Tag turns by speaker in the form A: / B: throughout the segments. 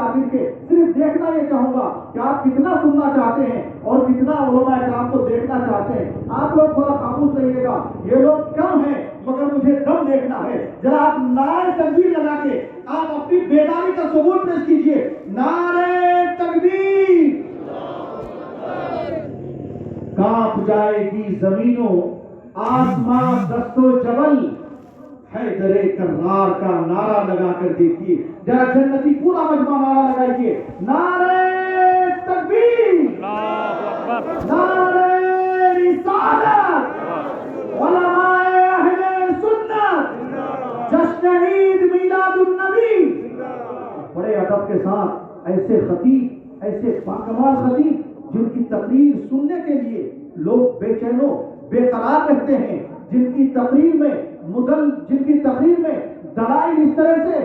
A: تعبیر کے صرف دیکھنا یہ چاہوں گا کہ آپ کتنا سننا چاہتے ہیں اور کتنا علماء کرام کو دیکھنا چاہتے ہیں. آپ لوگ تھوڑا خاموش رہیے گا, یہ لوگ کم ہیں مگر مجھے دم دیکھنا ہے. ذرا آپ نعرہ تکبیر لگا کے آپ اپنی بیداری کا ثبوت پیش کیجئے. نعرہ تکبیر. کانپ جائے گی زمینوں آسمان دست و جبل, حیدر کرار کا نعرہ لگا کر دیکھیے. ذرا جنتی پورا مجمع نعرہ لگائیے. نعرہ تکبیر, نعرہ رسالت, علماء اہل سنت, جشن عید میلاد النبی. بڑے ادب کے ساتھ ایسے خطیب, ایسے باکمال خطیب جن کی تقریر سننے کے لیے لوگ بے چین و بے قرار رہتے ہیں, جن کی تقریر میں دلائل اس طرح سے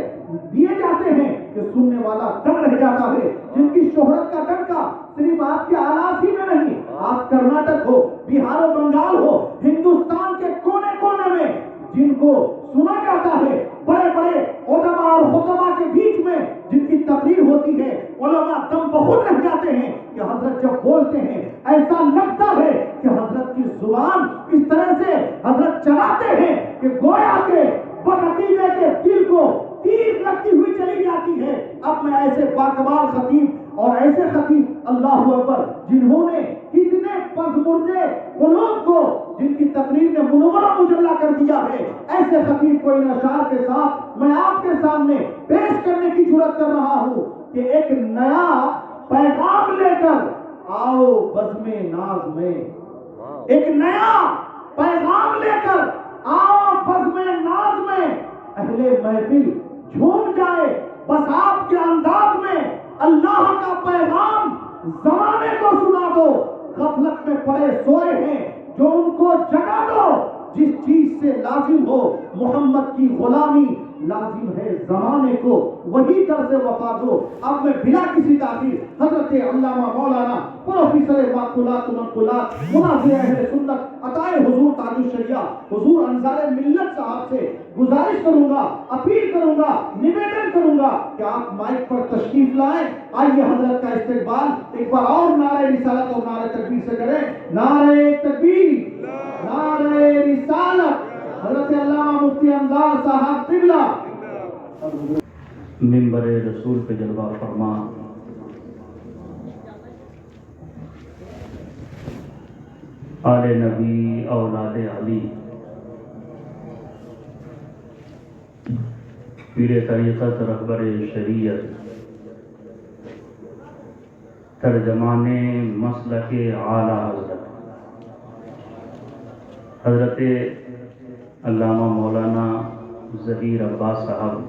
A: دیے جاتے ہیں کہ سننے والا دم رہ جاتا ہے, جن کی شہرت کا ڈنکا صرف آپ کے آلات ہی میں نہیں, آپ کرناٹک ہو, بہار و بنگال ہو, ہندوستان کے کونے کونے میں جن کو سنا جاتا ہے, بڑے بڑے علماء اور خطباء کے بیچ میں جن کی تقریر ہوتی ہے, علماء دم بخود رہ جاتے ہیں کہ حضرت جب بولتے ہیں ایسا لگتا ہے کہ حضرت کی زبان اس طرح سے حضرت چلاتے ہیں کہ گویا کے بدعقیدے کے دل کو تیر لگتی ہوئی چلی جاتی ہے. اب میں ایسے باکمال خطیب اور ایسے خطیب اللہ اکبر جنہوں نے کتنے پسمردے قلوب کو جن کی تقریر نے منورہ مجلہ کر دیا ہے, ایسے خطیب کو ان اشعار کے ساتھ میں آپ کے سامنے پیش کرنے کی جرات کر رہا ہوں کہ ایک نیا پیغام لے کر آؤ بزم ناز میں. ایک نیا پیغام لے کر آؤ بزم ناز میں. اہل محفل جھوم جائے بس آپ کے انداز میں. اللہ کا پیغام زمانے کو سنا دو, غفلت میں پڑے سوئے ہیں جو ان کو جگا دو. جس چیز سے لازم ہو محمد کی غلامی, لازم ہے زمانے کو وہی طرز وفا دو. اب میں بلا کسی تاخیر حضرت علامہ مولانا پروفیسر معقولات و منقولات مناظر اہل سنت عطائے حضور تاج الشریعہ حضور انصار ملت صاحب سے گزارش کروں گا, اپیل کروں گا, نویدن کروں گا کہ آپ مائک پر تشریف لائیں. آئیے حضرت کا استقبال ایک بار اور نعرہ رسالت اور نعرہ تکبیر سے کریں. نعرہ تکبیر, نعرہ رسالت. حضرت علامہ مفتی انصار صاحب قبلہ
B: منبر رسول پہ جلوہ فرما آل نبی اولاد علی پیر طریقت رہبر شریعت ترجمان مسلک اعلیٰ حضرت علامہ مولانا ظہیر عباس صاحب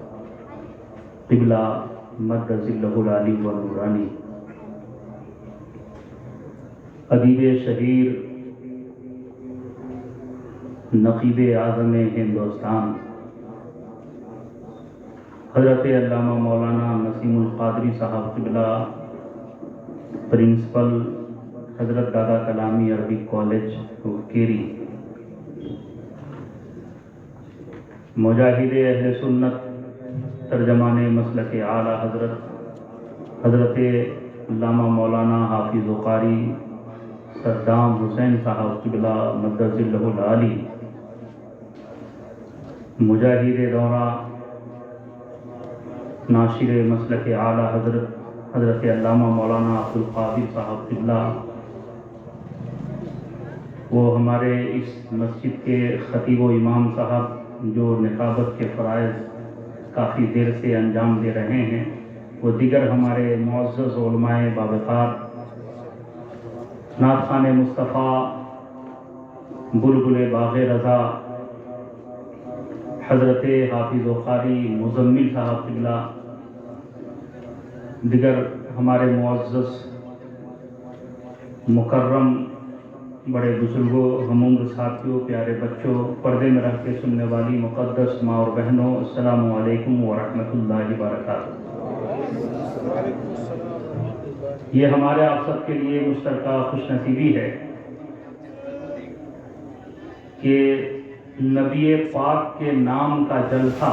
B: قبلہ مدظ اللہ العلی و نورانی, ادیب شہیر, نقیب اعظم ہندوستان, حضرت علامہ مولانا نسیم القادری صاحب قبلہ پرنسپل حضرت دادا کلامی عربی کالج کیری, مجاہد اہل سنت ترجمان مسلک اعلیٰ حضرت علامہ مولانا حافظ قاری صدام حسین صاحب قبلہ مدظ اللہ العلی, مجاہد دورہ ناشر مسلک اعلیٰ حضرت علامہ مولانا عبدالقادر صاحب قبلہ, وہ ہمارے اس مسجد کے خطیب و امام صاحب جو نقابت کے فرائض کافی دیر سے انجام دے رہے ہیں, وہ دیگر ہمارے معزز علماء باوقار, نعت خوان مصطفیٰ, بلبل باغ رضا, حضرت حافظ قاری مزمل صاحب قبلہ, دیگر ہمارے معزز مکرم بڑے بزرگوں, ہم عمر ساتھیوں, پیارے بچوں, پردے میں رہ کے سننے والی مقدس ماں اور بہنوں, السلام علیکم ورحمۃ اللہ وبرکاتہ. یہ ہمارے آپ سب کے لیے مشترکہ خوش نصیبی ہے کہ نبی پاک کے نام کا جلسہ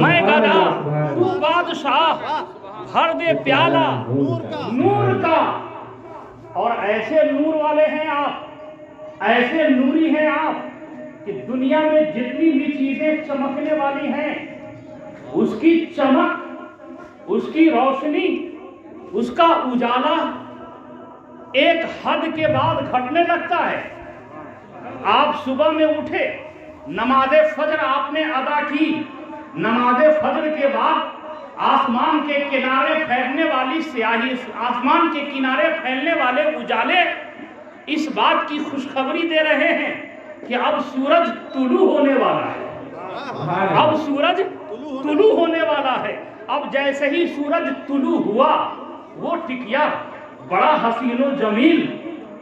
C: میں گدا تو بادشاہ بھر دے پیالہ نور کا. اور ایسے نور والے ہیں آپ، ایسے نوری ہیں آپ کہ دنیا میں جتنی بھی چیزیں چمکنے والی ہیں اس کی چمک، اس کی روشنی، اس کا اجالا ایک حد کے بعد گھٹنے لگتا ہے. آپ صبح میں اٹھے، نماز فجر آپ نے ادا کی، نماز فجر کے بعد آسمان کے کنارے پھیلنے والی سیاہی، آسمان کے کنارے پھیلنے والے اجالے اس بات کی خوشخبری دے رہے ہیں کہ اب سورج طلوع ہونے والا ہے، اب سورج طلوع ہونے والا ہے. اب جیسے ہی سورج طلوع ہوا، وہ ٹکیا بڑا حسین و جمیل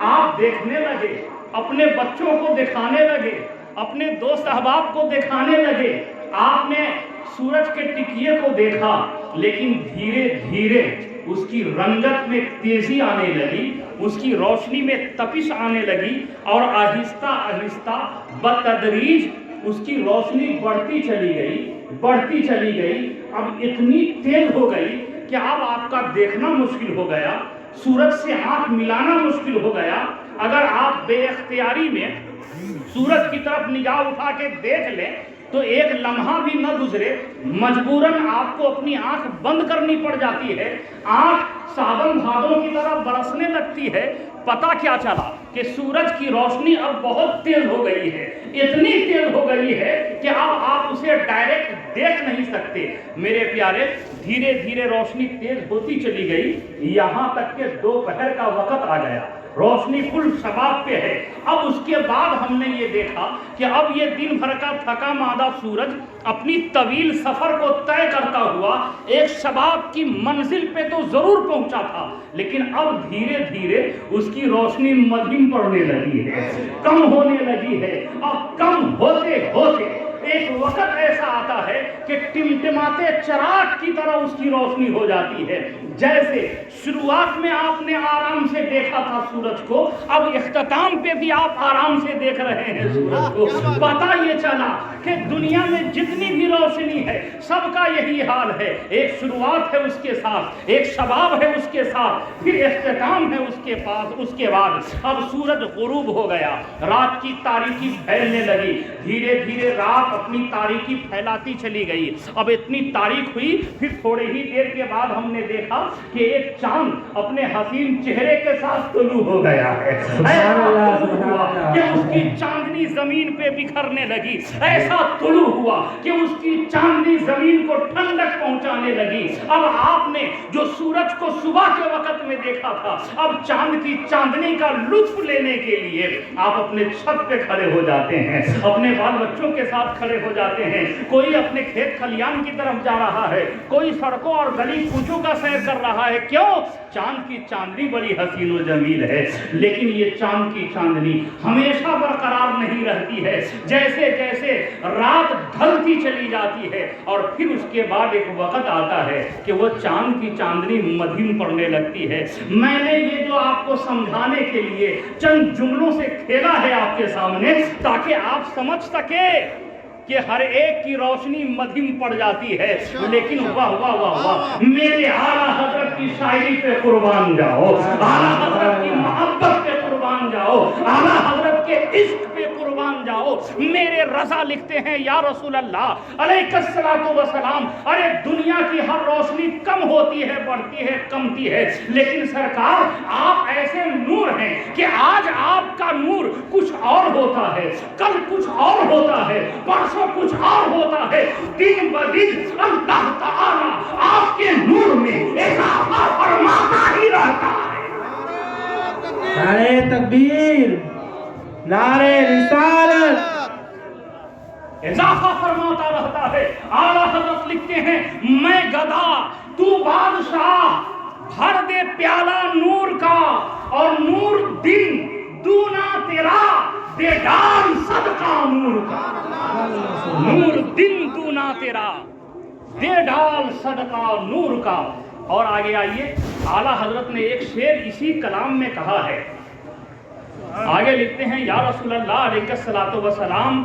C: آپ دیکھنے لگے، اپنے بچوں کو دکھانے لگے، اپنے دوست احباب کو دکھانے لگے. آپ نے سورج کے ٹکیے کو دیکھا، لیکن دھیرے دھیرے اس کی رنگت میں تیزی آنے لگی، اس کی روشنی میں تپش آنے لگی، اور آہستہ آہستہ بتدریج اس کی روشنی بڑھتی چلی گئی، بڑھتی چلی گئی. اب اتنی تیز ہو گئی کہ اب آپ کا دیکھنا مشکل ہو گیا، سورج سے آنکھ ملانا مشکل ہو گیا. اگر آپ بے اختیاری میں سورج کی طرف نگاہ اٹھا کے دیکھ لیں تو ایک لمحہ بھی نہ گزرے، مجبوراً آپ کو اپنی آنکھ بند کرنی پڑ جاتی ہے. آنکھ ساون بھادوں کی طرح برسنے لگتی ہے. پتہ کیا چلا کہ سورج کی روشنی اب بہت تیز ہو گئی ہے، اتنی تیز ہو گئی ہے کہ اب آپ اسے ڈائریکٹ دیکھ نہیں سکتے. میرے پیارے، دھیرے دھیرے روشنی تیز ہوتی چلی گئی، یہاں تک کہ دوپہر کا وقت آ گیا، روشنی فل شباب پہ ہے. اب اس کے بعد ہم نے یہ دیکھا کہ اب یہ دن بھر کا تھکا مادہ سورج اپنی طویل سفر کو طے کرتا ہوا ایک شباب کی منزل پہ تو ضرور پہنچا تھا، لیکن اب دھیرے دھیرے اس کی روشنی مدھم پڑنے لگی ہے، کم ہونے لگی ہے. اب کم ہوتے ہوتے ایک وقت ایسا آتا ہے کہ ٹمٹماتے چراغ کی طرح اس کی روشنی ہو جاتی ہے. جیسے شروعات میں آپ نے آرام سے دیکھا تھا سورج کو، اب اختتام پہ بھی آپ آرام سے دیکھ رہے ہیں سورج کو. پتہ یہ چلا کہ دنیا میں جتنی بھی روشنی ہے سب کا یہی حال ہے، ایک شروعات ہے اس کے ساتھ، ایک شباب ہے اس کے ساتھ، پھر اختتام ہے اس کے پاس. اس کے بعد اب سورج غروب ہو گیا، رات کی تاریکی پھیلنے لگی، دھیرے دھیرے رات اپنی تاریکی پھیلاتی چلی گئی. اب اتنی تاریک ہوئی، پھر تھوڑی ہی دیر کے بعد ہم نے دیکھا کہ ایک چاند اپنے حسین چہرے کے ساتھ طلوع ہو گیا ہے. کہ اس کی چاندنی زمین پہ بکھرنے لگی، ایسا طلوع ہوا کہ اس کی چاندنی زمین کو ٹھنڈک پہنچانے لگی. اب آپ نے جو سورج کو صبح کے وقت میں دیکھا تھا، اب چاند کی چاندنی کا لطف لینے کے لیے آپ اپنے چھت پہ کھڑے ہو جاتے ہیں، اپنے بال بچوں کے ساتھ کھڑے ہو جاتے ہیں. کوئی اپنے کھیت کھلیان کی طرف جا رہا ہے، کوئی سڑکوں اور گلی کوچوں کا سیر کر رہا ہے. کیوں؟ چاند کی چاندنی بڑی حسین و جمیل ہے. لیکن یہ چاند کی چاندنی ہمیشہ برقرار نہیں رہتی ہے. جیسے جیسے رات ڈھلتی چلی جاتی ہے اور پھر اس کے بعد ایک وقت آتا ہے کہ وہ چاند کی چاندنی مدھم پڑنے لگتی ہے. میں نے یہ جو آپ کو سمجھانے کے لیے چند جملوں سے کھیلا ہے آپ کے سامنے تاکہ آپ سمجھ سکے کہ ہر ایک کی روشنی مدھم پڑ جاتی ہے. لیکن واہ واہ واہ واہ، میرے اعلیٰ حضرت کی شاعری پہ قربان جاؤ، اعلیٰ حضرت کی محبت پہ قربان جاؤ، اعلیٰ حضرت کے عشق پہ قربان جاؤ. میرے رضا لکھتے ہیں یا رسول اللہ علیہ الصلوۃ والسلام، ارے دنیا کی ہر روشنی کم ہوتی ہے، بڑھتی ہے، کمتی ہے، لیکن سرکار آپ ایسے نور ہیں کہ آج آپ کا نور کچھ اور ہوتا ہے، کل کچھ اور ہوتا ہے، پرسوں کچھ اور ہوتا ہے. دن بدن اللہ تعالیٰ آپ کے نور میں اضافہ فرماتا ہی رہتا ہے.
D: نعرہ تکبیر، نعرہ رسالت،
C: اضافہ فرماتا رہتا ہے. اعلیٰ حضرت لکھتے ہیں میں گدا تو بادشاہ، بھر دے پیالہ نور کا، اور نور دن دونا تیرا، دے ڈال صدقہ نور کا. نور دن دونا تیرا، دے ڈال صدقہ نور کا. اور آگے آئیے، اعلیٰ حضرت نے ایک شعر اسی کلام میں کہا ہے. آگے لکھتے ہیں یا رسول اللہ علیہ الصلوۃ والسلام،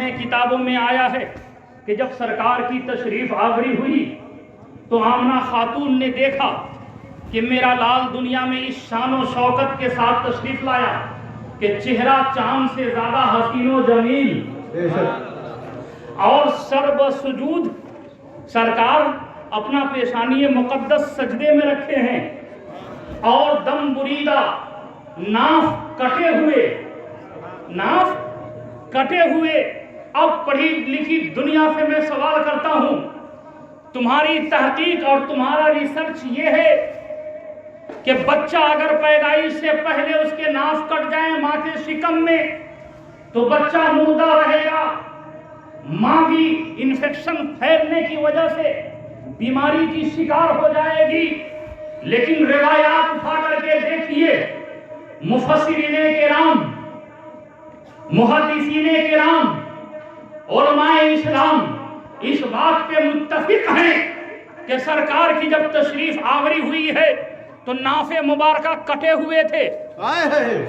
C: ہیں کتابوں میں آیا ہے کہ جب سرکار کی تشریف آوری ہوئی تو آمنہ خاتون نے دیکھا کہ میرا لال دنیا میں اس شان و شوکت کے ساتھ تشریف لایا کہ چہرہ چاند سے زیادہ حسین و جمیل، اور سرب سجود سرکار اپنا پیشانی مقدس سجدے میں رکھے ہیں، اور دم بریدہ ناف کٹے ہوئے اب پڑھی لکھی دنیا سے میں سوال کرتا ہوں، تمہاری تحقیق اور تمہارا ریسرچ یہ ہے کہ بچہ اگر پیدائش سے پہلے اس کے ناف کٹ جائیں ماں کے شکم میں تو بچہ مردہ رہے گا، ماں بھی انفیکشن پھیلنے کی وجہ سے بیماری کی شکار ہو جائے گی۔ لیکن روایات اٹھا کر کے دیکھیے، مفسرین کرام، محدثین کرام، علماء اسلام اس بات پہ متفق ہیں کہ سرکار کی جب تشریف آوری ہوئی ہے تو ناف مبارکہ کٹے ہوئے تھے،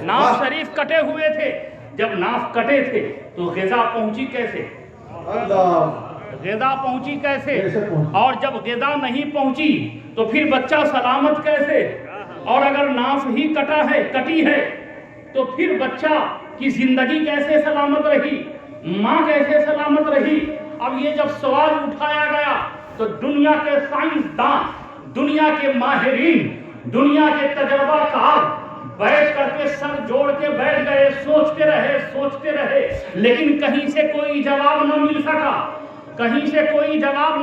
C: ناف شریف کٹے ہوئے تھے۔ جب ناف کٹے تھے تو غذا پہنچی کیسے؟ غذا پہنچی کیسے؟ اور جب غذا نہیں پہنچی تو پھر بچہ سلامت کیسے؟ اور اگر ناف ہی کٹی ہے تو پھر بچہ کی زندگی کیسے سلامت رہی؟ ماں کیسے سلامت رہی؟ اب یہ جب سوال اٹھایا گیا تو دنیا کے سائنسدان، دنیا کے ماہرین، دنیا کے تجربہ کار بیٹھ کر کے سر جوڑ کے بیٹھ گئے، سوچتے رہے، لیکن کہیں سے کوئی جواب نہ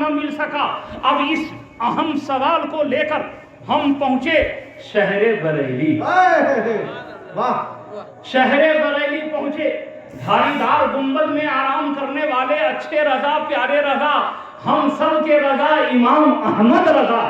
C: مل سکا۔ اب اس اہم سوال کو لے کر ہم پہنچے شہر بریلی۔ شہر بریلی پہنچے، دھاری دار گنبد میں آرام کرنے والے اچھے رضا، پیارے رضا، ہم سب کے رضا امام احمد رضا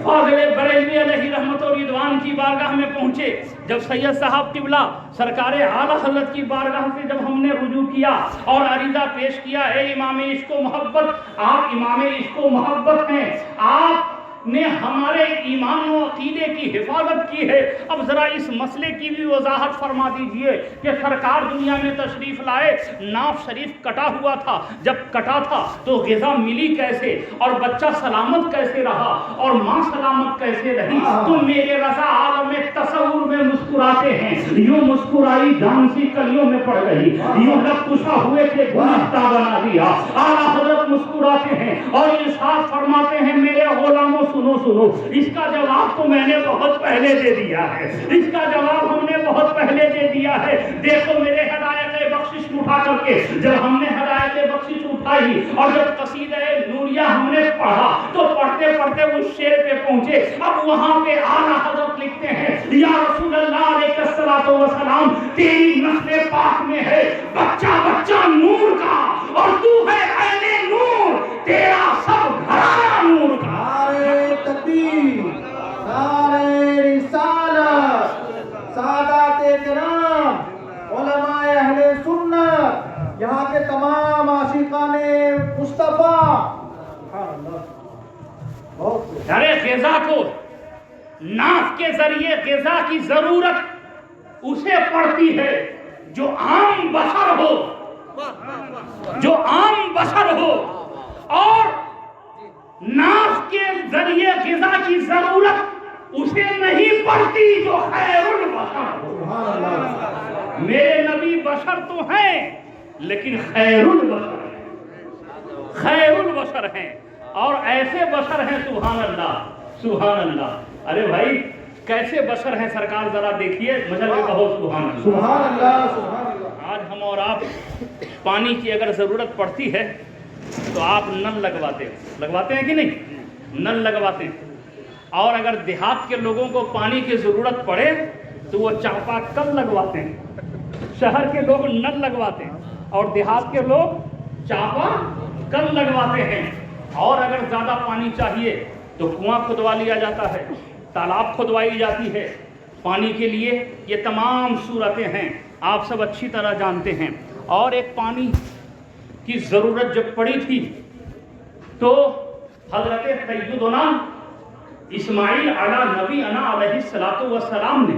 C: فاضل بریلوی علیہ رحمت و رضوان کی بارگاہ میں پہنچے۔ جب سید صاحب قبلہ سرکار اعلیٰ حضرت کی بارگاہ سے جب ہم نے رجوع کیا اور عریضہ پیش کیا، اے امام عشق و محبت، آپ امام عشق و محبت ہیں، آپ نے ہمارے ایمان و عقیدے کی حفاظت کی ہے، اب ذرا اس مسئلے کی بھی وضاحت فرما دیجئے کہ سرکار دنیا میں تشریف لائے، ناف شریف کٹا ہوا تھا، جب کٹا تھا تو غذا ملی کیسے، اور بچہ سلامت کیسے رہا، اور ماں سلامت کیسے رہی؟ تو میرے رضا عالم تصور میں مسکراتے ہیں، یوں مسکرائی جان سی کلیوں میں پڑ گئی، یوں لب کشا ہوئے تھے گلستہ بنا دیا۔ اعلیٰ حضرت مسکراتے ہیں اور ارشاد فرماتے ہیں، میرے غلاموں سنو، اس کا جواب تو میں نے بہت پہلے دے دیا ہے، اس کا جواب ہم نے بہت پہلے دے دیا ہے۔ دیکھو میرے ہدایت بخشش اٹھا کر کے، جب ہم نے ہدایت بخشش اٹھائی اور جب قصیدہ نوریہ ہم نے پڑھا تو پڑھتے اس شعر پہ پہنچے۔ اب وہاں پہ اعلیٰ حضرت لکھتے ہیں، یا رسول اللہ علیہ الصلوۃ والسلام، تیری نسل پاک میں ہے بچہ نور کا، اور تو ہے اہل نور، تیرا سب گھرانہ نور کا۔
A: تکبیر، نعرہ رسالت، سادات کرام، علماء اہل سنت، یہاں کے تمام عاشقان مصطفیٰ،
C: ارے غذا کو، ناف کے ذریعے غذا کی ضرورت اسے پڑتی ہے جو عام بشر ہو، اور ناف کے ذریعے غذا کی ضرورت اسے نہیں پڑتی جو خیر البشر ہو۔ میرے نبی بشر تو ہیں لیکن خیر البشر ہیں، اور ایسے بشر ہیں، سبحان اللہ۔ ارے بھائی کیسے بشر ہیں سرکار، ذرا دیکھیے، مجھے کہو سبحان اللہ۔ آج ہم اور آپ پانی کی اگر ضرورت پڑتی ہے تو آپ نل لگواتے ہیں کہ نہیں؟ نل لگواتے ہیں، اور اگر دیہات کے لوگوں کو پانی کی ضرورت پڑے تو وہ چاپا کل لگواتے ہیں۔ شہر کے لوگ نل لگواتے ہیں اور دیہات کے لوگ چاپا کل لگواتے ہیں، اور اگر زیادہ پانی چاہیے تو کنواں کھدوا لیا جاتا ہے، تالاب کھدوائی جاتی ہے پانی کے لیے۔ یہ تمام صورتیں ہیں، آپ سب اچھی طرح جانتے ہیں۔ اور ایک پانی کی ضرورت جب پڑی تھی تو حضرت سیدنا اسماعیل علی نبی علیہ السلام نے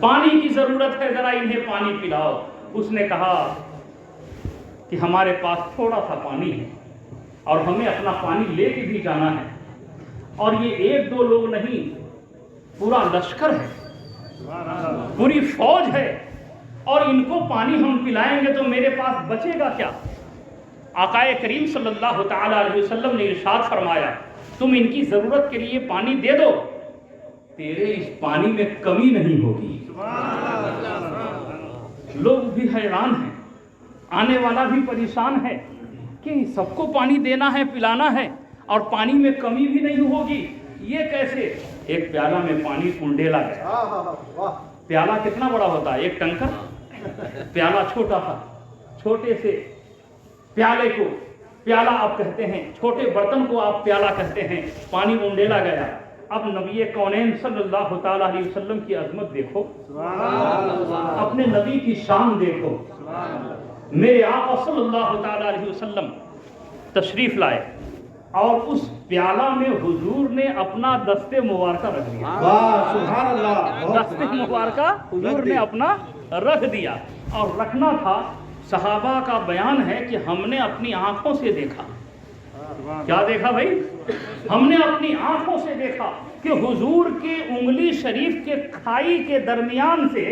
C: پانی کی ضرورت ہے، ذرا انہیں پانی پلاؤ۔ اس نے کہا کہ ہمارے پاس تھوڑا سا پانی ہے اور ہمیں اپنا پانی لے کے بھی جانا ہے، اور یہ ایک دو لوگ نہیں، پورا لشکر ہے، پوری فوج ہے، اور ان کو پانی ہم پلائیں گے تو میرے پاس بچے گا کیا؟ آقا کریم صلی اللہ تعالی علیہ وسلم نے ارشاد فرمایا تم ان کی ضرورت کے لیے پانی دے دو، تیرے اس پانی میں کمی نہیں ہوگی۔ لوگ بھی حیران ہیں، آنے والا بھی پریشان ہے کہ سب کو پانی دینا ہے، پلانا ہے، اور پانی میں کمی بھی نہیں ہوگی، یہ کیسے؟ ایک پیالہ میں پانی کنڈیلا گیا۔ پیالہ کتنا بڑا ہوتا ہے؟ ایک ٹنکر۔ پیالہ چھوٹا تھا، چھوٹے سے پیالے کو پیالہ آپ کہتے ہیں، چھوٹے برتن کو آپ پیالہ کہتے ہیں، پانی انڈیلا گیا۔ اب نبی کونین صلی اللہ تعالی علیہ وسلم کی عظمت دیکھو، اپنے نبی کی شان دیکھو۔ میرے آقا صلی اللہ تعالی علیہ وسلم تشریف لائے اور اس پیالہ میں حضور نے اپنا دست مبارکہ رکھ دیا۔
A: واہ سبحان اللہ،
C: دست مبارکہ حضور نے اپنا رکھ دیا، اور رکھنا تھا۔ صحابہ کا بیان ہے کہ ہم نے اپنی آنکھوں سے دیکھا۔ کیا دیکھا بھائی؟ ہم نے اپنی آنکھوں سے دیکھا کہ حضور کے انگلی شریف کے کھائی کے درمیان سے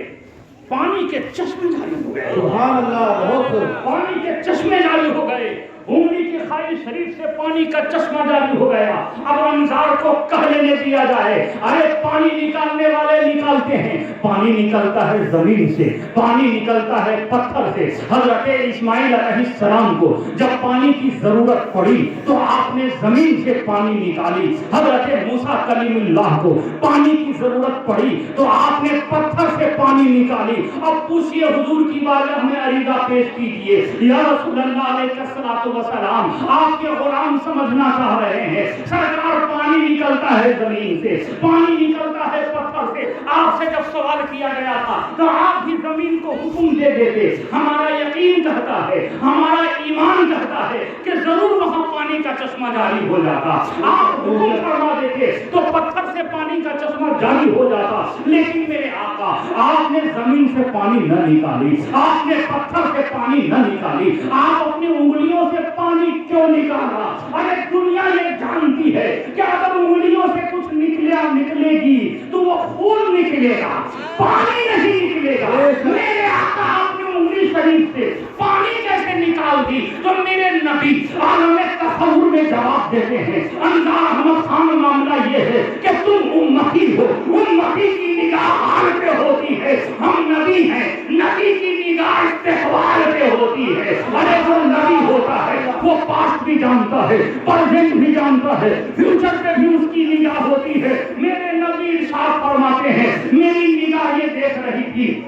C: پانی کے چشمے جاری ہو گئے۔
A: سبحان اللہ، بہت
C: پانی کے چشمے جاری ہو گئے، انگلی کی کھائی شریف سے پانی کا چشمہ جاری ہو گیا۔ اب انصار کو کہہ لینے دیا جائے، ارے پانی نکالنے والے نکالتے ہیں، پانی نکلتا ہے زمین سے، پانی نکلتا ہے پتھر سے۔ حضرت اسماعیل علیہ السلام کو جب پانی کی ضرورت پڑی تو آپ نے زمین سے پانی نکالی۔ حضرت موسیٰ کلیم اللہ کو پانی کی ضرورت پڑی تو آپ نے پتھر سے پانی نکالی۔ اب پوچھئے حضور کی بارگاہ میں عریضہ پیش کیجئے، یا رسول اللہ علیہ الصلوۃ والسلام، آپ کے غلام سمجھنا چاہ رہے ہیں سرکار پانی نکلتا ہے زمین سے، پانی نکلتا ہے پتھر سے۔ آپ سے جب سوال کیا گیا تھا تو آپ بھی زمین کو حکم دے دیتے۔ ہمارا یقین کہتا ہے، ہمارا ایمان کہتا ہے کہ ضرور وہاں پانی کا چشمہ جاری ہو جاتا۔ آپ حکم فرما دیتے تو پتھر سے پانی کا چشمہ جاری ہو جاتا، لیکن میرے آقا آپ نے زمین سے پانی نہ نکالی، آپ نے پتھر سے پانی نہ نکالی، آپ اپنی انگلیوں سے پانی کیوں نکالا؟ ارے دنیا یہ جانتی ہے کہ اگر انگلیوں سے کچھ نکلے گی تو وہ خون نکلے گا، پانی نہیں نکلے گا۔ میرے آقا آپ نے انگلی شریف سے پانی کیسے نکال دی؟ تو میرے نبی عالم تصور میں جواب دیتے ہیں، انصار احمد خان، معاملہ یہ ہے کہ تم امتی ہو، امتی کی نگاہ حال پہ ہوتی ہے، ہم نبی ہیں، نبی کی نگاہ استقبال پہ ہوتی ہے۔ ارے جو نبی ہوتا ہے وہ پاسٹ بھی جانتا ہے، پریزنٹ بھی جانتا ہے، فیوچر پہ بھی اس کی نگاہ ہوتی ہے۔ میرے نبی ارشاد فرماتے ہیں، میری نگاہ یہ دیکھ رہی تھی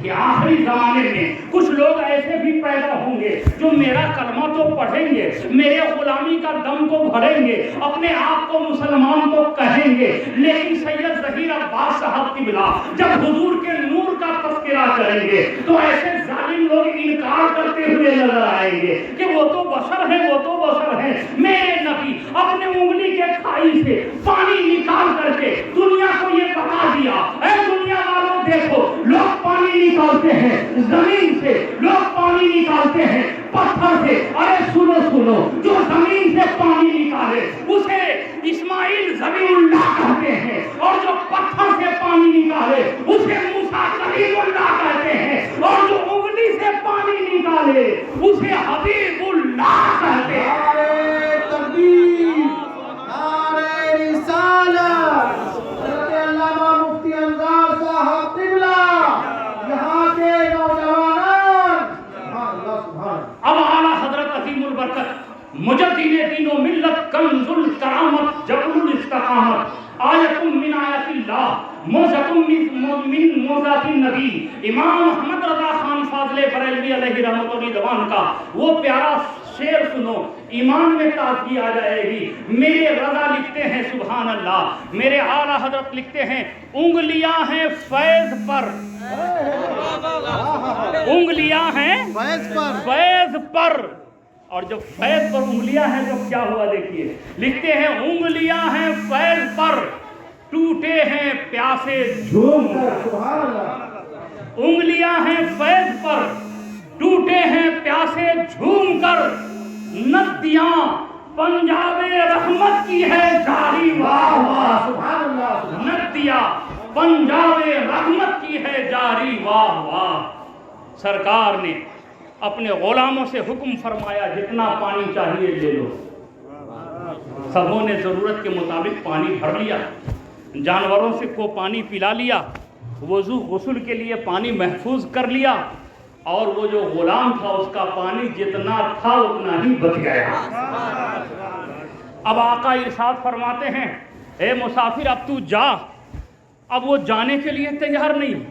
C: کہ آخری زمانے میں کچھ لوگ ایسے بھی پیدا ہوں گے جو میرا کلمہ تو پڑھیں گے، میرے غلامی کا دم تو بھریں گے، اپنے آپ کو مسلمان تو کہیں گے، لیکن سید ظہیر عباس صاحب کی بلا جب حضور کے نور کا تذکرہ کریں گے تو ایسے ظالم لوگ انکار کرتے ہوئے نظر آئیں گے کہ وہ تو بشر ہیں، وہ تو بشر ہیں۔ میرے نبی اپنے انگلی کے کھائی سے پانی نکال کر کے دنیا کو یہ بتا دیا، اے دنیا والوں دیکھو، لوگ پانی نکالتے ہیں زمین سے، لوگ پانی نکالتے ہیں پتھر سے، ارے سنو سنو، جو زمین سے پانی نکالے اسے اسماعیل ذبیح اللہ کہتے ہیں، اور جو پتھر سے پانی نکالے اسے موسیٰ کلیم اللہ کہتے ہیں، اور جو انگلی سے پانی نکالے اسے حبیب اللہ کہتے ہیں۔
A: نعرہ تکبیر، نعرہ رسالت، حضرت علامہ مفتی انصار صاحب قبلہ، یہاں کے نوجوانان، سبحان اللہ سبحان اللہ۔
C: اب اعلیٰ حضرت عظیم البرکت مجدد دین و ملت کنز الکرامت جبل الاستقامت آیت من آیات اللہ موزت من موزات النبی امام احمد رضا خان فاضل بریلوی علیہ رحمۃ اللہ کا وہ پیارا شعر سنو، ایمان میں تازگی آ جائے گی۔ میرے رضا لکھتے ہیں سبحان اللہ، میرے اعلیٰ حضرت لکھتے ہیں، انگلیاں ہیں فیض پر، انگلیاں ہیں فیض پر، اور جب فیض پر انگلیاں ہیں تو کیا ہوا دیکھیے، لکھتے ہیں انگلیاں ہیں فیض پر، ٹوٹے ہیں پیاسے
A: جھوم کر سبحان اللہ
C: انگلیاں ہیں فیض پر ٹوٹے ہیں پیاسے جھوم کر ندیاں پنجاب رحمت کی ہے جاری واہ واہ
A: سبحان اللہ
C: ندیاں پنجاب رحمت کی ہے جاری واہ واہ سرکار نے اپنے غلاموں سے حکم فرمایا جتنا پانی چاہیے لے لو سبوں نے ضرورت کے مطابق پانی بھر لیا جانوروں سے کو پانی پلا لیا وضو غسل کے لیے پانی محفوظ کر لیا اور وہ جو غلام تھا اس کا پانی جتنا تھا اتنا ہی بچ گیا اب آقا ارشاد فرماتے ہیں اے مسافر اب تو جا اب وہ جانے کے لیے تیار نہیں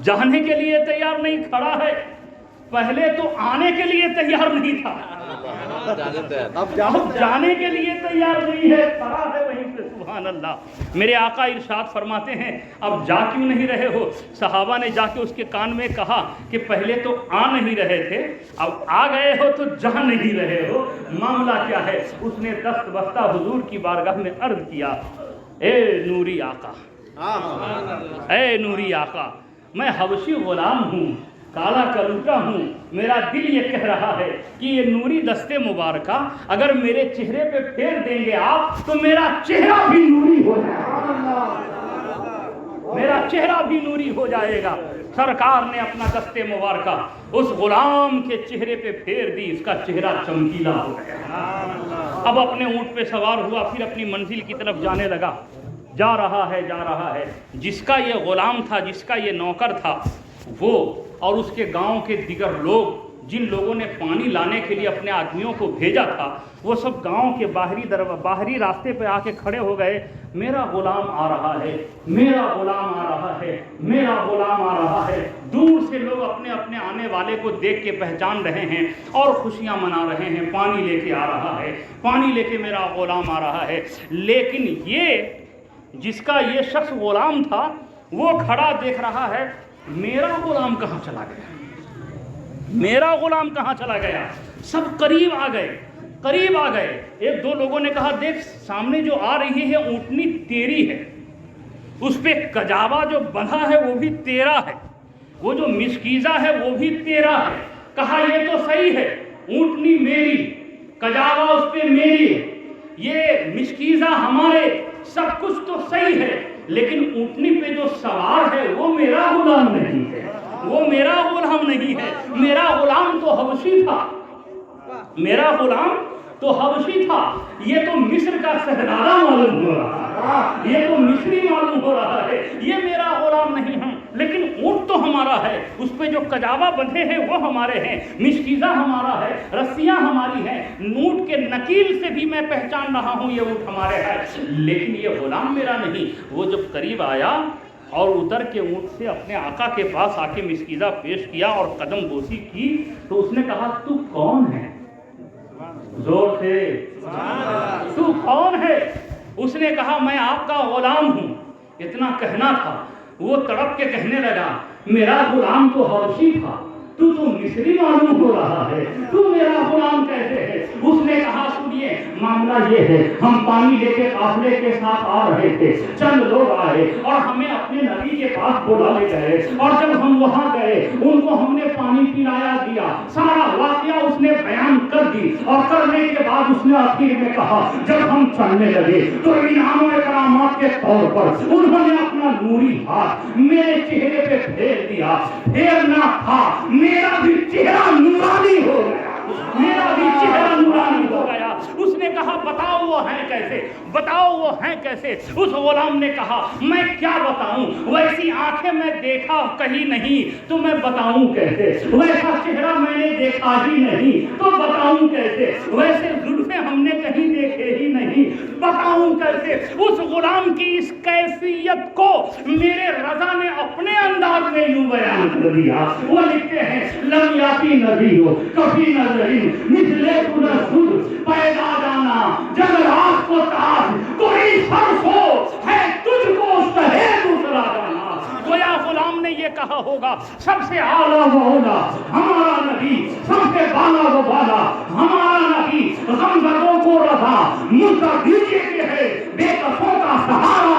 C: جانے کے لیے تیار نہیں کھڑا ہے پہلے تو آنے کے لیے تیار نہیں تھا اب جانے کے لیے تیار نہیں ہے کھڑا ہے وہیں پہ سبحان اللہ میرے آقا ارشاد فرماتے ہیں اب جا کیوں نہیں رہے ہو صحابہ نے جا کے اس کے کان میں کہا کہ پہلے تو آ نہیں رہے تھے اب آ گئے ہو تو جا نہیں رہے ہو معاملہ کیا ہے اس نے دست بستہ حضور کی بارگاہ میں عرض کیا اے نوری آقا اے نوری آقا میں حبشی غلام ہوں کالا کلوٹا ہوں میرا دل یہ کہہ رہا ہے کہ یہ نوری دستے مبارکہ اگر میرے چہرے پہ پھیر دیں گے آپ تو میرا چہرہ بھی نوری ہو جائے گا میرا چہرہ بھی نوری ہو جائے گا سرکار نے اپنا دستے مبارکہ اس غلام کے چہرے پہ پھیر دی اس کا چہرہ چمکیلا ہو گیا اب اپنے اونٹ پہ سوار ہوا پھر اپنی منزل کی طرف جانے لگا جا رہا ہے جس کا یہ غلام تھا جس کا یہ نوکر تھا وہ اور اس کے گاؤں کے دیگر لوگ جن لوگوں نے پانی لانے کے لیے اپنے آدمیوں کو بھیجا تھا وہ سب گاؤں کے باہری راستے پہ آ کے کھڑے ہو گئے میرا غلام آ رہا ہے میرا غلام آ رہا ہے میرا غلام آ رہا ہے دور سے لوگ اپنے اپنے آنے والے کو دیکھ کے پہچان رہے ہیں اور خوشیاں منا رہے ہیں پانی لے کے آ رہا ہے پانی لے کے میرا غلام آ رہا ہے لیکن یہ جس کا یہ شخص غلام تھا وہ کھڑا دیکھ رہا ہے میرا غلام کہاں چلا گیا میرا غلام کہاں چلا گیا سب قریب آ گئے ایک دو لوگوں نے کہا دیکھ سامنے جو آ رہی ہے اونٹنی تیری ہے اس پہ کجاوا جو بندھا ہے وہ بھی تیرا ہے وہ جو مشکیزہ ہے وہ بھی تیرا ہے کہا یہ تو صحیح ہے اونٹنی میری کجاوا اس پہ میری یہ مشکیزہ ہمارے سب کچھ تو صحیح ہے لیکن اونٹنی پہ جو سوار ہے وہ میرا غلام نہیں ہے وہ میرا غلام نہیں ہے میرا غلام تو حبشی تھا میرا غلام تو حبشی تھا یہ تو مصر کا شہزادہ معلوم ہو رہا ہے یہ تو مصری معلوم ہو رہا ہے یہ میرا غلام نہیں ہے لیکن اونٹ تو ہمارا ہے اس پہ جو کجاوا بندھے ہیں وہ ہمارے ہیں مشکیزہ ہمارا ہے رسیاں ہماری ہیں اونٹ کے نکیل سے بھی میں پہچان رہا ہوں یہ اونٹ ہمارے ہے لیکن یہ غلام میرا نہیں وہ جب قریب آیا اور اتر کے اونٹ سے اپنے آقا کے پاس آ کے مشکیزہ پیش کیا اور قدم بوسی کی تو اس نے کہا تو کون ہے زور سے تو کون ہے اس نے کہا میں آپ کا غلام ہوں اتنا کہنا تھا وہ تڑپ کے کہنے لگا میرا غلام تو حبشی تھا تو مصری معلوم ہو رہا ہے تو میرا غلام کیسے ہے اس نے کہا سنیے معاملہ یہ ہے ہم پانی لے کے قافلے کے ساتھ آ رہے تھے چند لوگ آئے اور ہمیں اپنے نبی کے پاس بلا لے گئے اور جب ہم وہاں گئے ان کو ہم نے پانی پلایا دیا سارا واقعہ اس نے بیان کر دی اور کرنے کے بعد اس نے آخر میں کہا جب ہم چلنے لگے تو انعام و اکرامات کے طور پر انہوں نے اپنا نوری ہاتھ میرے چہرے پہ پھیر دیا پھیرنا تھا میرا بھی چہرہ نورانی ہو گیا میرا بھی چہرہ نورانی ہو گیا اس نے کہا بتاؤ وہ ہیں کیسے بتاؤ وہ ہیں کیسے اس غلام نے کہا میں کیا بتاؤں ویسی آنکھیں میں دیکھا کہیں نہیں تو میں بتاؤں کیسے ویسا چہرہ میں نے دیکھا ہی نہیں تو بتاؤں کیسے ویسے زلفیں ہم نے کہیں دیکھے ہی نہیں بتاؤں کیسے اس غلام کی اس کیفیت کو میرے رضا نے اپنے انداز میں یوں بیان کر دیا وہ لکھتے ہیں لم یاتی نبی ہو کبھی نظری مثلے خود پیدا جانا جب رات کو تاج کوئی فرض ہو ہے تجھ کو سہے دوسرا جانا گویا غلام نے یہ کہا ہوگا سب سے اعلیٰ وہ ہوگا ہمارا نبی سب سے بالا وہ بالا ہمارا نبی غمزدوں کو رضا مجھ کا دیجیے کہ ہے بے کسوں کا سہارا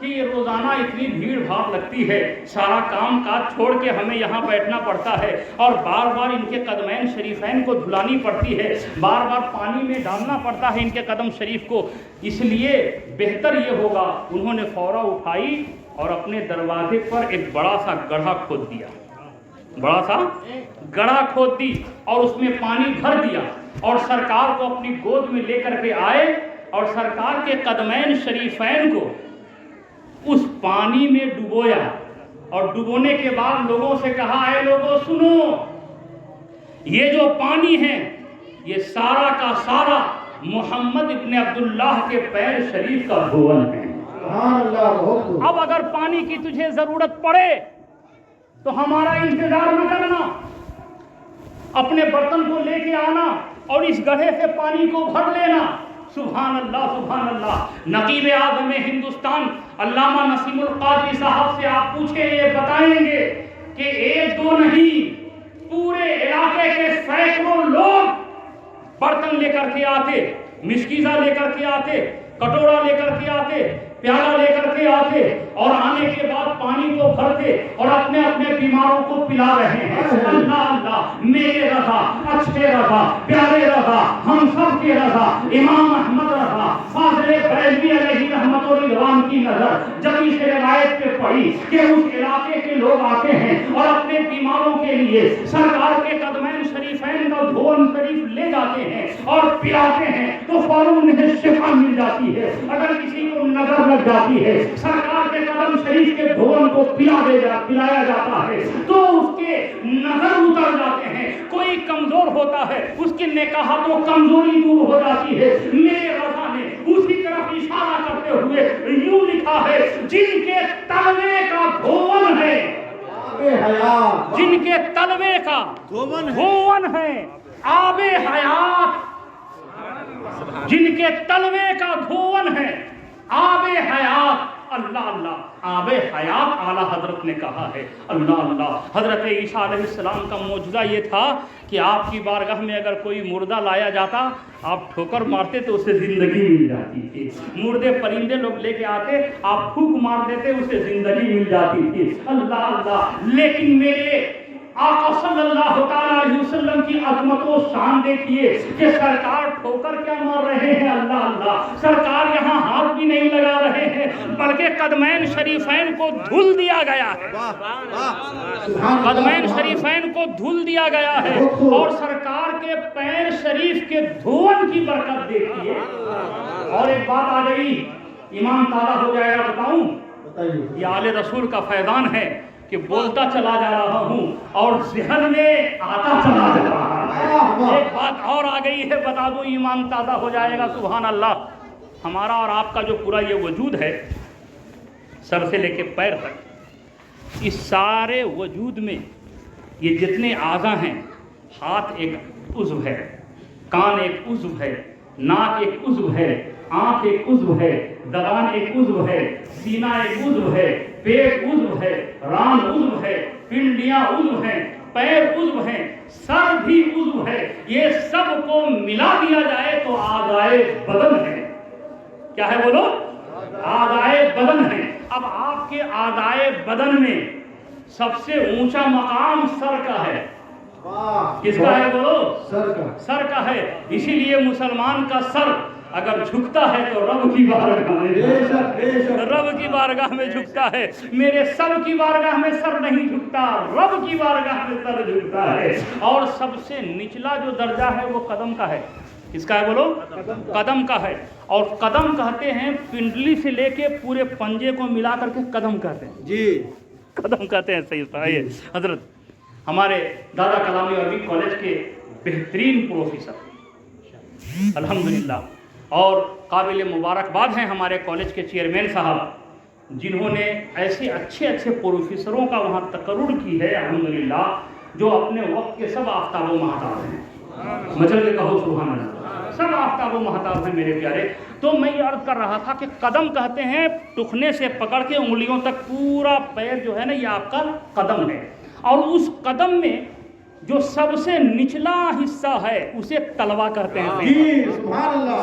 C: کہ یہ روزانہ اتنی بھیڑ بھاڑ لگتی ہے، سارا کام کاج چھوڑ کے ہمیں یہاں بیٹھنا پڑتا ہے اور بار بار ان کے قدمین شریفین کو دھلانی پڑتی ہے، بار بار پانی میں ڈالنا پڑتا ہے ان کے قدم شریف کو، اس لیے بہتر یہ ہوگا۔ انہوں نے فورا اٹھائی اور اپنے دروازے پر ایک بڑا سا گڑھا کھود دیا، بڑا سا گڑھا کھود دی اور اس میں پانی بھر دیا اور سرکار کو اپنی گود میں لے کر کے آئے اور سرکار کے قدمین شریفین کو اس پانی میں ڈبویا اور ڈبونے کے بعد لوگوں سے کہا، اے لوگوں سنو، یہ جو پانی ہے یہ سارا کا سارا محمد ابن عبداللہ کے پیر شریف کا دھون ہے۔
A: سبحان اللہ، بہت خوب۔
C: اب اگر پانی کی تجھے ضرورت پڑے تو ہمارا انتظار نہ کرنا، اپنے برتن کو لے کے آنا اور اس گڑھے سے پانی کو بھر لینا۔ سبحان اللہ، سبحان اللہ۔ نقیب اعظم ہندوستان علامہ نسیم القادری صاحب سے آپ پوچھیں، یہ بتائیں گے کہ ایک دو نہیں، پورے علاقے کے سینکڑوں لوگ برتن لے کر کے آتے، مشکیزہ لے کر کے آتے، کٹورا لے کر کے آتے، پیالہ لے کر کے آتے اور آنے کے بعد پانی کو بھرتے اور اپنے اپنے بیماروں کو پلا رہے ہیں۔ اللہ اللہ، میرے رضا، اچھے رضا، پیارے رضا، ہم سب کے رضا، امام احمد رضا، فاضل بریلوی علیہ رحمت و رضوان کی نظر جب اس روایت پہ پڑی کہ اس علاقے کے لوگ آتے ہیں اور اپنے بیماروں کے لیے سرکار کے قدمین شریفین کا دھون شریف لے جاتے ہیں اور پلاتے ہیں تو فوراً انہیں شفا مل جاتی ہے۔ اگر کسی کو نظر لگ جاتی ہے، سرکار کے قدم شریف کے دھون کو پلایا جاتا ہے تو اس کے نظر اتر جاتے ہیں۔ کوئی کمزور ہوتا ہے، اس کی نکاحت و کمزوری دور ہو جاتی ہے۔ میرے رضا نے اسی طرف اشارہ کرتے ہوئے یوں لکھا ہے، جن کے تلوے کا دھون ہے، جن کے تلوے کا دھون ہے آب حیات، جن کے تلوے کا دھون ہے آب حیات۔ اللہ اللہ، آب حیات اعلیٰ حضرت نے کہا ہے۔ اللہ اللہ، حضرت عیسیٰ علیہ السلام کا معجزہ یہ تھا کہ آپ کی بارگاہ میں اگر کوئی مردہ لایا جاتا، آپ ٹھوکر مارتے تو اسے زندگی مل جاتی تھی۔ مردے پرندے لوگ لے کے آتے، آپ پھونک مار دیتے، اسے زندگی مل جاتی تھی۔ اللہ اللہ، لیکن میرے آقا صلی اللہ تعالیٰ علیہ وسلم کی عظمت و شان دیکھیے کہ سرکار ٹھوکر کیا مار رہے ہیں۔ اللہ اللہ، سرکار یہاں ہاتھ بھی نہیں لگا رہے ہیں بلکہ قدمین شریفین کو دھل دیا گیا ہے، قدمین شریفین کو دھل دیا گیا ہے اور سرکار کے پیر شریف کے دھون کی برکت دیکھیے۔ اور ایک بات آ گئی، ایمان تازہ ہو جائے گا، بتاؤں، یہ آل رسول کا فیضان ہے کہ بولتا چلا جا رہا ہوں اور ذہن میں آتا چلا جا رہا ہے۔ ایک بات اور آ گئی ہے، بتا دو، ایمان تازہ ہو جائے گا۔ سبحان اللہ، ہمارا اور آپ کا جو پورا یہ وجود ہے، سر سے لے کے پیر تک، اس سارے وجود میں یہ جتنے اعضاء ہیں، ہاتھ ایک عضو ہے، کان ایک عضو ہے، ناک ایک عضو ہے، آنکھ ایک عضو ہے، زبان ایک عضو ہے، سینہ ایک عضو ہے، پیٹ عضو ہے، ران عضو ہے، پنڈلیاں عضو ہیں، پیر عضو ہیں، سر بھی عضو ہے۔ یہ سب کو ملا دیا جائے تو اعضائے بدن ہے۔ کیا ہے بولو؟ اعضائے بدن ہے۔ اب آپ کے اعضائے بدن میں سب سے اونچا مقام سر کا ہے۔ کس کا ہے بولو؟
A: سر کا،
C: سر کا ہے۔ اسی لیے مسلمان کا سر اگر جھکتا ہے تو رب کی بارگاہ میں، رب کی بارگاہ میں جھکتا ہے۔ میرے سر کی بارگاہ میں سر نہیں جھکتا، رب کی بارگاہ میں سر جھکتا ہے۔ اور سب سے نچلا جو درجہ ہے وہ قدم کا ہے۔ کس کا ہے بولو؟ قدم کا ہے۔ اور قدم کہتے ہیں پنڈلی سے لے کے پورے پنجے کو ملا کر کے قدم کہتے ہیں
A: جی،
C: قدم کہتے ہیں۔ صحیح صحیح۔ حضرت ہمارے دادا کلامی عربی کالج کے بہترین پروفیسر الحمدللہ اور قابل مبارکباد ہیں ہمارے کالج کے چیئرمین صاحب، جنہوں نے ایسے اچھے اچھے پروفیسروں کا وہاں تقرر کی ہے الحمدللہ، جو اپنے وقت کے سب آفتاب و مہتاب ہیں۔ مچل کے کہو سبحان اللہ، سب آفتاب و مہتاب ہیں میرے پیارے۔ تو میں یہ عرض کر رہا تھا کہ قدم کہتے ہیں ٹخنے سے پکڑ کے انگلیوں تک پورا پیر جو ہے نا، یہ آپ کا قدم ہے۔ اور اس قدم میں جو سب سے نچلا حصہ ہے اسے تلوا کہتے ہیں۔
A: جی، سبحان اللہ،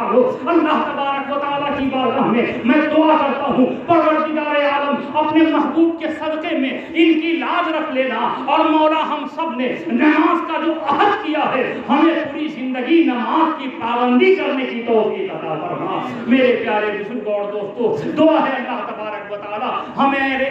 C: اٹھا لو. اللہ تبارک و تعالیٰ کی بارگاہ میں میں دعا کرتا ہوں پروردگار عالم اپنے محبوب کے صدقے میں ان کی لاج رکھ لینا. اور مولا ہم سب نے نماز کا جو عہد کیا ہے ہمیں پوری زندگی نماز کی پابندی کرنے کی توفیق عطا فرما. میرے پیارے بزرگوں اور دوستو, دعا ہے اللہ تبارک و تعالیٰ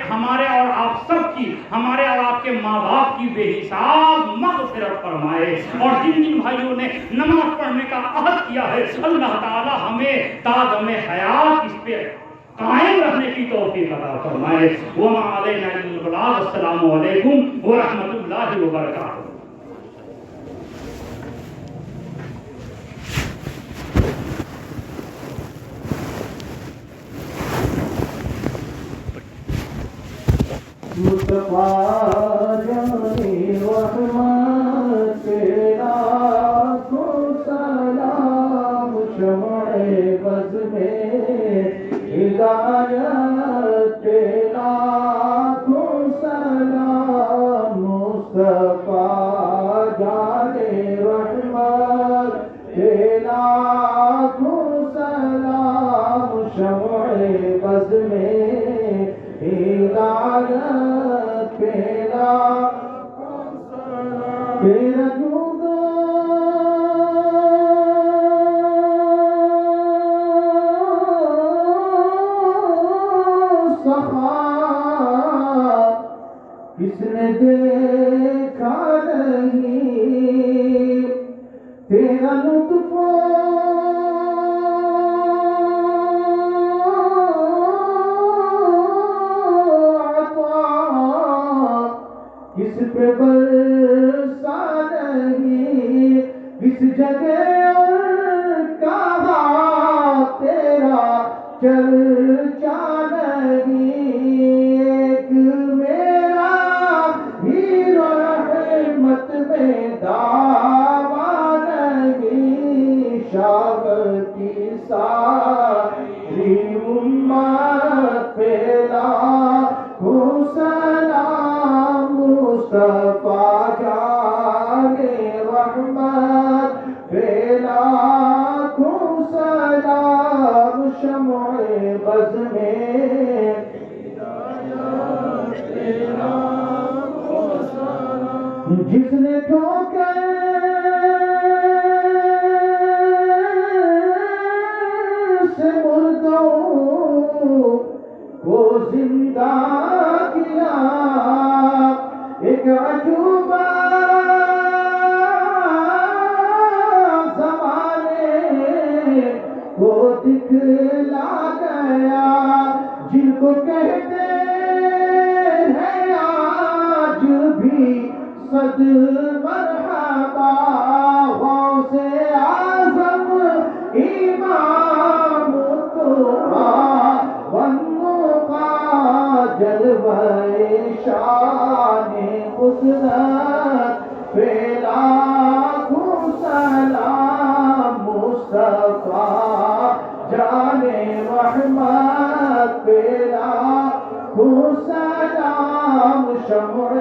C: ہمارے اور آپ سب کی, ہمارے اور آپ کے ماں باپ کی بے حساب مغفرت فرمائے. اور جن جن بھائیوں نے نماز پڑھنے کا عہد کیا ہے اللہ تعالیٰ ہمیں تادم حیات اس پہ قائم رہنے کی توفیق عطا فرمائے. وما علینا الا البلاغ. السلام علیکم ورحمۃ اللہ وبرکاتہ.
A: مصطفیٰ جانے رحمت تیرا کو سلام, شمع بز میں ہدایت تیرا کو سلام. مصطفیٰ جانے رحمت تیرا کو سلام, شمع بز میں ہدایت تیرا تیرا جودا سخا کس نے دیکھا نہیں, تیرا لطف کس پہ برسا نہیں, کس جگہ اور کہاں تیرا چرچا نہیں. ایک میرا ہیرو رحمت میں دعویٰ نہیں, شاگر کی ساری امت پہ لاکھوں سلام. مصطفیٰ جانے رحمت پہ لاکھوں سلام, شمع بز میں جس نے ٹھوکر سے مردوں کو زندہ کیا, ایک عجوبہ زمانے کو دکھلا گیا, جن کو کہتے ہیں آج بھی صد مرحبا, غوث اعظم امام الطغا والنقا, جلوہ شان قدرت پہ لاکھوں سلام. مصطفیٰ جانے رحمت پہ لاکھوں سلام, شمع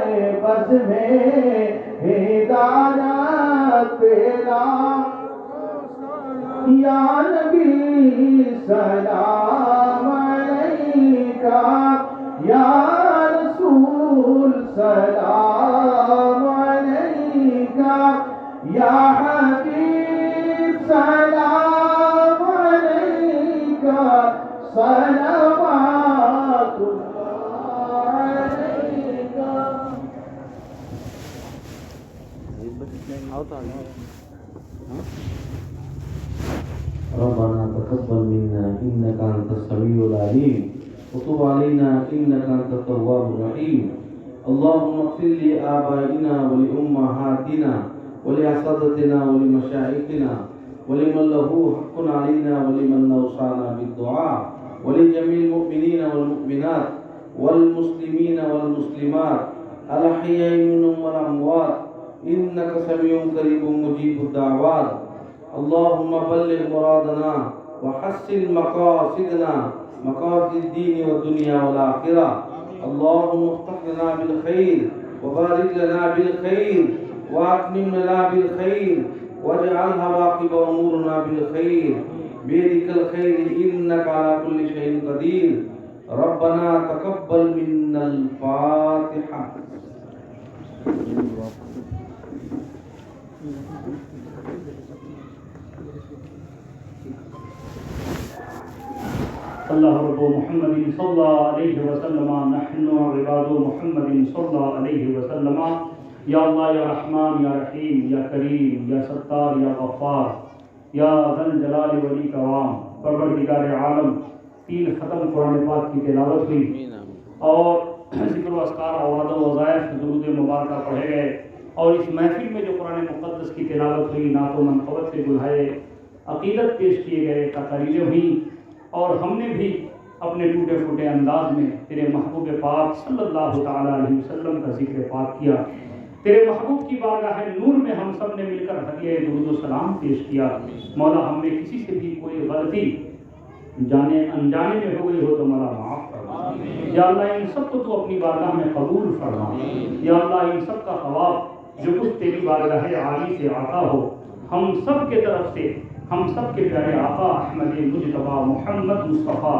A: بز میں ہدایت پہ لاکھوں سلام. یا نبی سلام علیکہ, یا رسول سلام علیکہ, یا حبیب سلام علیکہ, صلوات اللہ علیکہ.
E: ربنا تقبل منا انك انت السميع العليم وتب علينا انك انت التواب الرحيم. اللهم اغفر لآبائنا ولأمهاتنا ولأساتذتنا ولمشايخنا ولمن له حق علينا ولمن أوصانا بالدعاء ولجميع المؤمنين والمؤمنات والمسلمين والمسلمات الأحياء منهم والأموات إنك سميع قريب مجيب الدعوات. اللهم بلغ مرادنا وحسن مقاصدنا مقاصد الدين والدنيا والآخرة. اللهم افتح لنا بالخير وبارك لنا بالخير وأتمم لنا بالخير واجعل عواقب أمورنا بالخير. بيدك الخير إنك على كل شيء قدير ربنا تقبل منا الفاتحة.
B: اللہ رب محمد صلی اللہ علیہ وسلم نحن عباد محمد صلی اللہ علیہ وسلم. یا اللہ یا رحمان یا رحیم یا کریم یا ستار یا غفار یا ذل جلال ولی کرام. پروردگار عالم، 3 ختم قرآن پاک کی تلاوت ہوئی اور ذکر و اذکار اواد و وظائف درود مبارکہ پڑھے گئے، اور اس محفل میں جو قرآن مقدس کی تلاوت ہوئی، نعت و منقبت سے گلہائے عقیدت پیش کیے گئے، تقریریں ہوئیں، اور ہم نے بھی اپنے ٹوٹے پھوٹے انداز میں تیرے محبوب پاک صلی اللہ تعالیٰ علیہ وسلم کا ذکر پاک کیا. تیرے محبوب کی بارگاہ نور میں ہم سب نے مل کر ہدیہ درود و سلام پیش کیا. مولا ہم میں کسی سے بھی کوئی غلطی جانے انجانے میں ہو گئی ہو تو مولا معاف فرما. یا اللہ ان سب کو تو اپنی بارگاہ میں قبول فرما. یا اللہ ان سب کا ثواب جو کچھ تیری بارگاہ عالی سے عطا ہو، ہم سب کے طرف سے ہم سب کے پیارے آقا احمد مجتبی محمد مصطفیٰ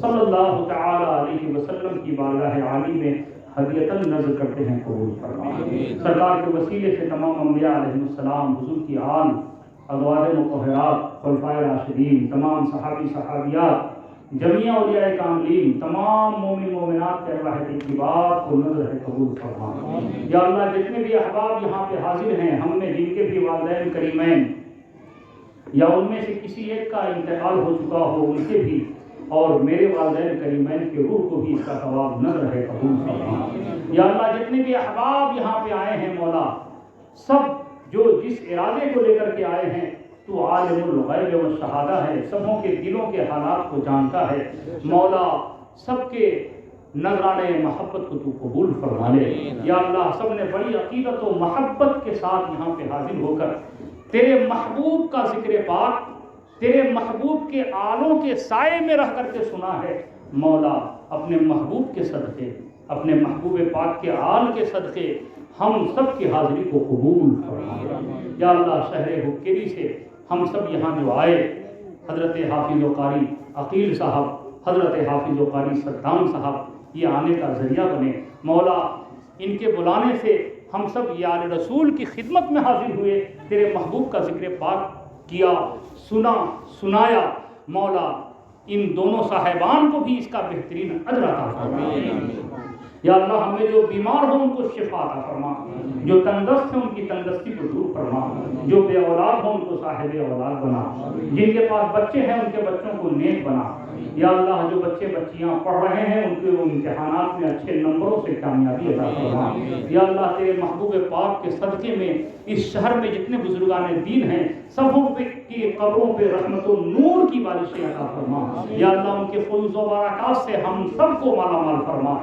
B: صلی اللہ تعالی علیہ وسلم کی بارگاہ عالی میں ہدیۃ نظر کرتے ہیں، قبول فرما. سرکار کے وسیلے سے تمام انبیاء علیہ السلام، حضور کی آل، ازواج مطہرات، خلفائے راشدین، تمام صحابی صحابیات، جمیع اولیاء کاملین، تمام مومن مومنات کے ارواح طیبات کو نظر ہے قبول فرما. یا اللہ جتنے بھی احباب یہاں پہ حاضر ہیں، ہم میں جن کے بھی والدین کریمین یا ان میں سے کسی ایک کا انتقال ہو چکا ہو، ان کے بھی اور میرے والدین کریمین کے روح کو بھی اس کا ثواب نظر ہے قبول فرما. یا اللہ جتنے بھی احباب یہاں پہ آئے ہیں مولا، سب جو جس ارادے کو لے کر کے آئے ہیں، تو عالم الغیب والشہادہ ہے، سبوں کے دلوں کے حالات کو جانتا ہے. مولا سب کے نذرانے محبت کو تو قبول فرما لے. یا اللہ سب نے بڑی عقیدت و محبت کے ساتھ یہاں پہ حاضر ہو کر تیرے محبوب کا ذکر پاک، تیرے محبوب کے آلوں کے سائے میں رہ کر کے سنا ہے. مولا اپنے محبوب کے صدقے، اپنے محبوب پاک کے آل کے صدقے ہم سب کی حاضری کو قبول فرما. یا اللہ شہر حکیری سے ہم سب یہاں جو آئے، حضرت حافظ و قاری عقیل صاحب، حضرت حافظ و قاری صدام صاحب یہ آنے کا ذریعہ بنے. مولا ان کے بلانے سے ہم سب یار رسول کی خدمت میں حاضر ہوئے، تیرے محبوب کا ذکر پاک کیا، سنا، سنایا. مولا ان دونوں صاحبان کو بھی اس کا بہترین اجر عطا فرما. یا اللہ ہم میں جو بیمار ہوں ان کو شفا عطا فرما، جو تندرست ہیں ان کی تندرستی کو دور فرما، جو بے اولاد ہوں ان کو صاحب اولاد بنا، جن کے پاس بچے ہیں ان کے بچوں کو نیک بنا. یا اللہ جو بچے بچیاں پڑھ رہے ہیں ان کے امتحانات میں اچھے نمبروں سے کامیابی عطا فرما. یا اللہ تیرے محبوب پاک کے صدقے میں اس شہر میں جتنے بزرگان دین ہیں سبوں کی قبروں پہ رحمت و نور کی بارشیں عطا فرما. یا اللہ ان کے فیض و برکات سے ہم سب کو مالا مال فرما.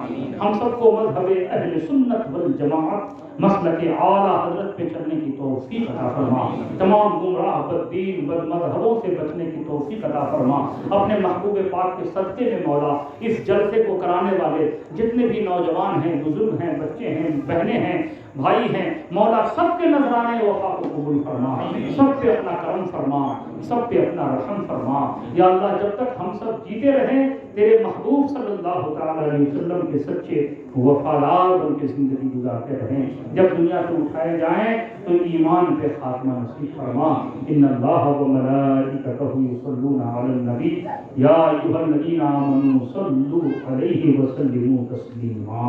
B: ہم سب کو مذہب اہل سنت والجماعت مسلک اعلیٰ حضرت پہ چلنے کی توفیق عطا فرما. تمام گمراہ بددین بد مذہبوں سے بچنے کی توفیق عطا فرما. اپنے محبوب پاک کے صدقے میں مولا اس جلسے کو کرانے والے جتنے بھی نوجوان ہیں، بزرگ ہیں، بچے ہیں، بہنیں ہیں، بھائی ہیں، مولا سب کے نذرانے وفا کو قبول فرما. سب پہ اپنا کرم فرما، سب پہ اپنا رحم فرما. یا اللہ جب تک ہم سب جیتے رہیں تیرے محبوب صلی اللہ تعالی علیہ وسلم کے سچے وفادار بن کے زندگی گزارتے رہیں. جب دنیا سے اٹھائے جائیں تو ایمان پہ خاتمہ نصیب فرما. ان اللہ وملائکتہ یصلون علی النبی یا ایھا الذین آمنوا صلوا علیہ وسلموا تسلیما.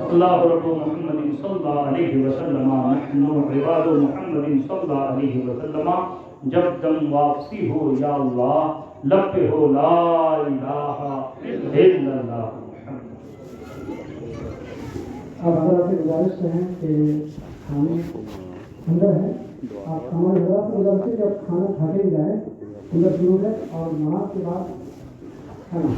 B: اللہ رب محمد صلی اللہ علیہ وسلم نحن عباد محمد صلی اللہ علیہ وسلم. جب دم واپسی ہو یا اللہ لب پہ ہو لا الہ الا اللہ.
F: آپ حضرات سے گزارش ہیں کہ کھانے اندر ہیں، آپ ہمارے حضرات سے گزارش ہے کہ آپ کھانا کھا کے جائیں اندر ضرور ہے، اور نماز کے بعد کھانا